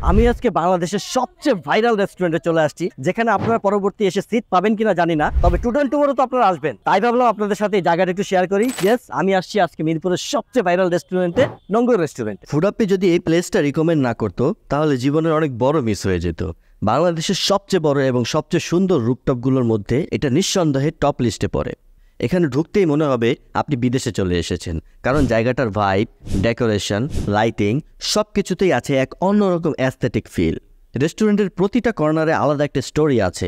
আমি আজকে বাংলাদেশের সবচেয়ে ভাইরাল রেস্টুরেন্টে চলে আসছি, যেখানে আপনারা পরবর্তী এসে সিট পাবেন কিনা জানি না, তবে টুডে টুমোরো তো আপনারা আসবেন। তাই ভাবলাম আপনাদের সাথে এই জায়গাটা একটু শেয়ার করি। ইয়েস, আমি আসছি আজকে মিরপুরের সবচেয়ে ভাইরাল রেস্টুরেন্টে, নঙ্গর রেস্টুরেন্ট। ফুডাপ্পি যদি এই প্লেসটা রিকমেন্ড না করতো তাহলে জীবনের অনেক বড় মিস হয়ে যেত। বাংলাদেশের সবচেয়ে বড় এবং সবচেয়ে সুন্দর রুপটপগুলোর মধ্যে এটা নিঃসন্দেহে টপ লিস্টে পড়ে। এখানে ঢুকতেই মনে হবে আপনি বিদেশে চলে এসেছেন, কারণ জায়গাটার ভাইব, ডেকোরেশন, লাইটিং সব কিছুতেই আছে এক অন্যরকম অ্যাস্থেটিক ফিল। রেস্টুরেন্টের প্রতিটা কর্নারে আলাদা একটা স্টোরি আছে।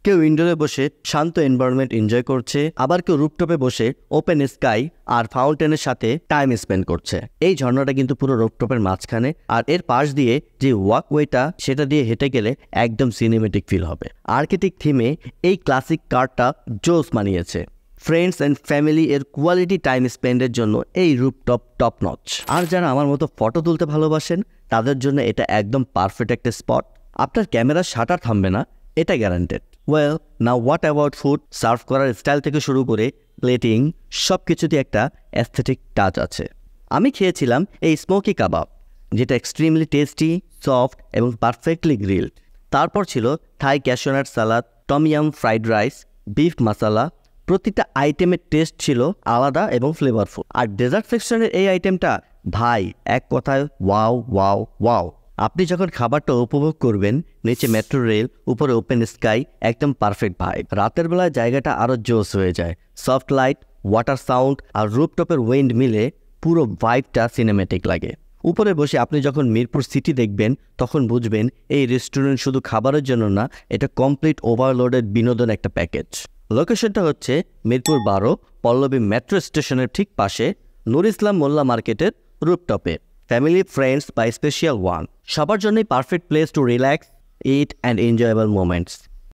কেউ ইনডোরে বসে শান্ত এনভায়রনমেন্ট এনজয় করছে, আবার কেউ রুপটপে বসে ওপেন স্কাই আর ফাউন্টেনের সাথে টাইম স্পেন্ড করছে। এই ঝর্ণাটা কিন্তু পুরো রুপটপের মাঝখানে, আর এর পাশ দিয়ে যে ওয়াকওয়েটা সেটা দিয়ে হেঁটে গেলে একদম সিনেমেটিক ফিল হবে। আর্কিটেক থিমে এই ক্লাসিক কারটা জোস মানিয়েছে। ফ্রেন্ডস অ্যান্ড ফ্যামিলি এর কোয়ালিটি টাইম স্পেন্ডের জন্য এই রুপটপ টপ নচ। আর যারা আমার মতো ফটো তুলতে ভালোবাসেন তাদের জন্য এটা একদম পারফেক্ট একটা স্পট। আপনার ক্যামেরার শাটার থামবে না, এটা guaranteed. Well, now what about food? Serve করার স্টাইল থেকে শুরু করে প্লেটিং সব কিছুতে একটা অ্যাস্থেটিক টাচ আছে। আমি খেয়েছিলাম এই স্মোকি কাবাব, যেটা এক্সট্রিমলি টেস্টি, সফট এবং পারফেক্টলি গ্রিলড। তারপর ছিল থাই cashew nut salad, tom yum fried rice, beef মশালা। প্রতিটা আইটেমের টেস্ট ছিল আলাদা এবং ফ্লেভারফুল। আর ডেজার্ট সেকশনের এই আইটেমটা ভাই, এক কথায় ওয়াও ওয়াও ওয়াও। আপনি যখন খাবারটা উপভোগ করবেন, নিচে মেট্রো রেল, উপরে ওপেন স্কাই, একদম পারফেক্ট ভাইব। রাতের বেলায় জায়গাটা আরও জোস হয়ে যায়। সফট লাইট, ওয়াটার সাউন্ড আর রুপটপের উইন্ড মিলে পুরো ভাইবটা সিনেমেটিক লাগে। উপরে বসে আপনি যখন মিরপুর সিটি দেখবেন তখন বুঝবেন এই রেস্টুরেন্ট শুধু খাবারের জন্য না, এটা কমপ্লিট ওভারলোডেড বিনোদন একটা প্যাকেজ। লোকেশনটা হচ্ছে মিরপুর 12, পল্লবী মেট্রো স্টেশনের ঠিক পাশে, নুর ইসলাম মোল্লা মার্কেটের রুপটপে। ফ্যামিলি, ফ্রেন্ডস বা স্পেশাল ওয়ান, সবার জন্যই perfect place to relax, it and enjoyable moments.